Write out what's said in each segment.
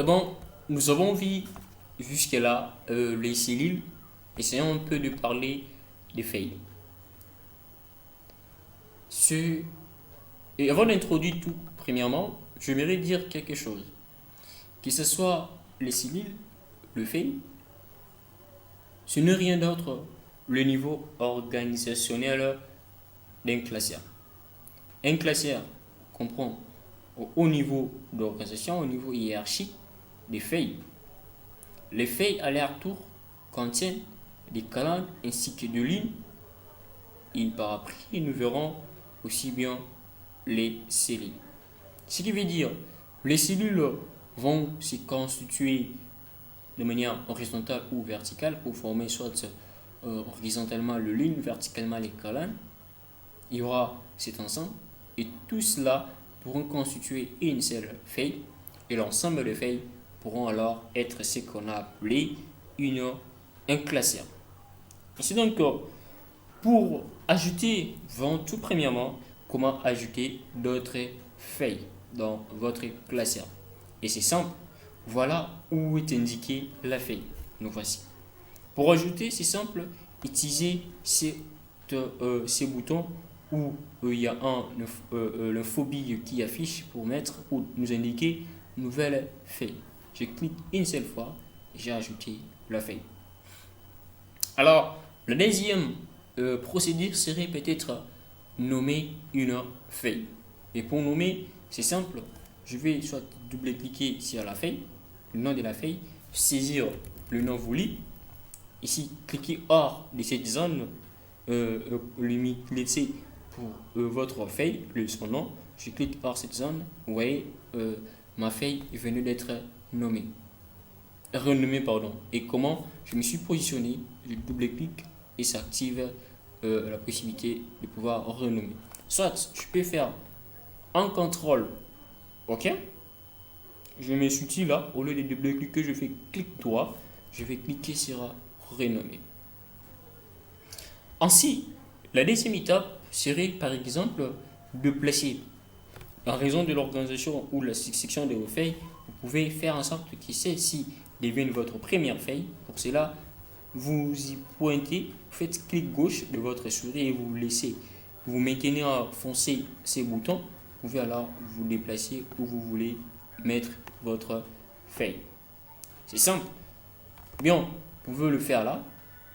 Bon, nous avons vu jusque-là les cellules. Essayons un peu de parler des feuilles. Ce- Et avant d'introduire tout, premièrement, j'aimerais dire quelque chose. Que ce soit les cellules, le feuille, ce n'est rien d'autre le niveau organisationnel d'un classeur. Un classeur comprend au haut niveau d'organisation, au niveau hiérarchique, des feuilles. Les feuilles à leur tour contiennent des calendes ainsi que des lignes et par après nous verrons aussi bien les cellules. Ce qui veut dire les cellules vont se constituer de manière horizontale ou verticale pour former soit horizontalement le ligne, verticalement les colonnes. Il y aura cet ensemble et tout cela pourront constituer une seule feuille et l'ensemble des feuilles pourront alors être ce qu'on a appelé un classeur. Et c'est donc pour ajouter, tout premièrement, comment ajouter d'autres feuilles dans votre classeur. Et c'est simple, voilà où est indiquée la feuille. Nous voici. Pour ajouter, c'est simple, utilisez ces boutons où il y a le phobie qui affiche pour nous indiquer nouvelle feuille. Je clique une seule fois, j'ai ajouté la feuille. Alors, la deuxième procédure serait peut-être nommer une feuille. Et pour nommer, c'est simple. Je vais soit double-cliquer sur la feuille, le nom de la feuille, saisir le nom voulu. Ici, cliquez hors de cette zone, laissez pour votre feuille, son nom. Je clique hors cette zone. Vous voyez, ma feuille est venue d'être nommée. Renommée, pardon. Et comment je me suis positionné, je double-clique et ça active la possibilité de pouvoir renommer. Soit je peux faire un contrôle, ok. Je me suis dit là, au lieu de double-cliquer, je fais clic droit, je vais cliquer sur renommer. Ainsi, la deuxième étape serait par exemple de placer, en raison de l'organisation ou la section de vos feuilles, vous pouvez faire en sorte que celle-ci devienne votre première feuille. Pour cela, vous y pointez, vous faites clic gauche de votre souris et vous laissez, vous maintenez enfoncé ces boutons. Vous pouvez alors vous déplacer où vous voulez mettre votre feuille. C'est simple. Bien, vous pouvez le faire là,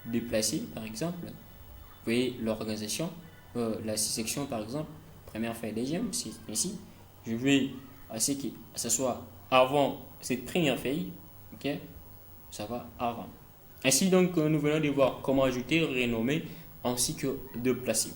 déplacer par exemple. Vous voyez l'organisation, la section par exemple, première feuille, deuxième, c'est ici. Je vais à ce que ça soit avant cette première feuille, ok, ça va avant. Ainsi donc, nous venons de voir comment ajouter, renommer, ainsi que de placer.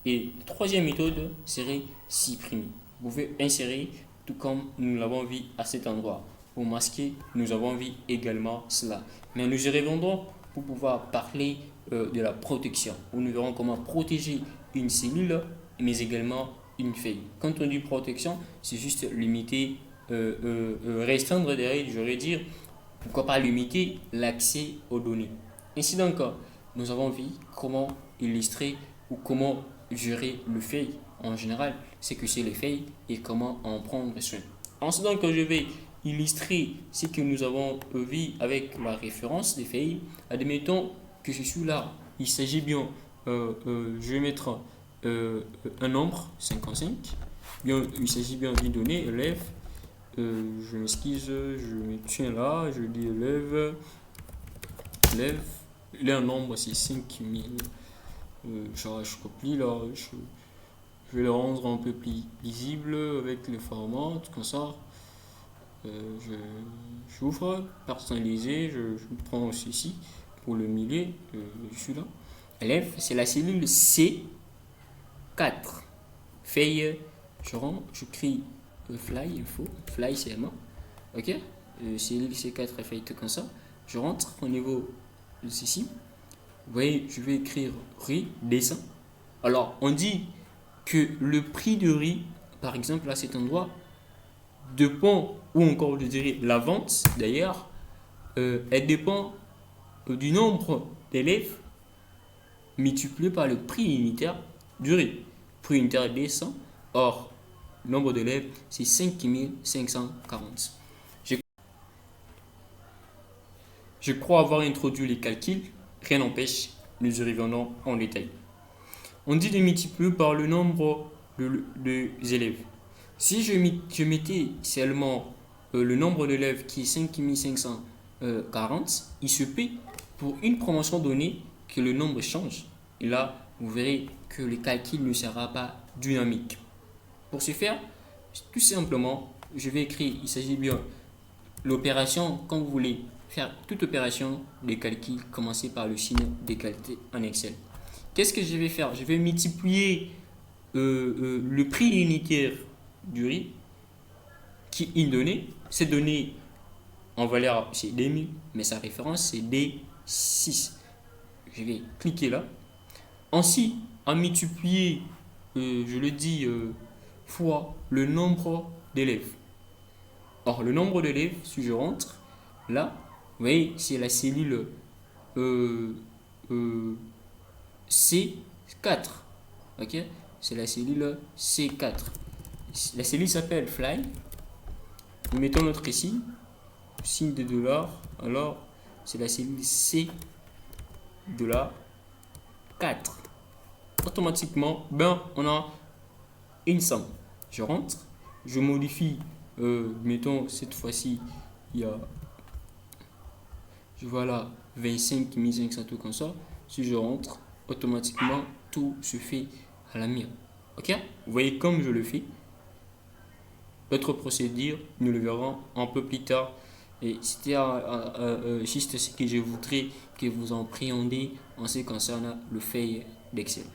Et la troisième méthode serait supprimer. Vous pouvez insérer, tout comme nous l'avons vu à cet endroit. Pour masquer, nous avons vu également cela. Mais nous y reviendrons pour pouvoir parler de la protection, où nous verrons comment protéger une cellule, mais également une feuille. Quand on dit protection, c'est juste limiter, restreindre derrière, j'aurais dire, pourquoi pas limiter l'accès aux données. Ainsi donc, nous avons vu comment illustrer ou comment gérer le feuille en général, c'est que c'est les feuilles et comment en prendre soin. Ensuite donc, je vais illustrer ce que nous avons vu avec la référence des feuilles. Admettons que je suis là, il s'agit bien, je vais mettre un nombre, 55. Bien, il s'agit bien d'une donnée, élève. Je m'excuse, je me tiens là, je dis élève, élève. Il y a un nombre, c'est 5000. Je copie là, je vais le rendre un peu plus lisible avec le format, comme ça. J'ouvre, personnalisé, je prends ceci pour le milieu, je suis là. Élève, c'est la cellule C4. Feuille, je crie fly, info, fly seulement. Ok? Cellule C4 feuille tout comme ça. Je rentre au niveau de ceci. Vous voyez, je vais écrire riz, dessin. Alors, on dit que le prix de riz, par exemple, à cet endroit, dépend, ou encore je dirais la vente d'ailleurs, elle dépend du nombre d'élèves multiplié par le prix unitaire du riz. Prix unitaire descend, or, le nombre d'élèves, c'est 5540. Je crois avoir introduit les calculs, rien n'empêche, nous y revenons en détail. On dit de multiplier par le nombre de élèves. Si je mettais seulement le nombre d'élèves qui est 5540, il se peut pour une promotion donnée que le nombre change. Et là, vous verrez que le calcul ne sera pas dynamique. Pour ce faire, tout simplement, je vais écrire, il s'agit bien l'opération, quand vous voulez faire toute opération de calcul, commencez par le signe d'égalité en Excel. Qu'est-ce que je vais faire? Je vais multiplier le prix unitaire du riz qui est une donnée. Cette donnée en valeur c'est D1000, mais sa référence c'est D6. Je vais cliquer là. Ainsi, en multiplier, je le dis, fois le nombre d'élèves. Or, le nombre d'élèves, si je rentre, là, vous voyez, c'est la cellule C4. Ok? C'est la cellule C4. La cellule s'appelle Fly. Nous mettons notre signe de $. Alors, c'est la cellule C $4. Automatiquement, on a une somme. Je rentre, je modifie, mettons cette fois-ci, il y a, voilà, 25 500 tout comme ça. Si je rentre, automatiquement, tout se fait à la mienne. Ok? Vous voyez comme je le fais. Autre procédure, nous le verrons un peu plus tard. Et c'était juste ce que je voudrais que vous appréhendez en ce qui concerne le feuille d'Excel.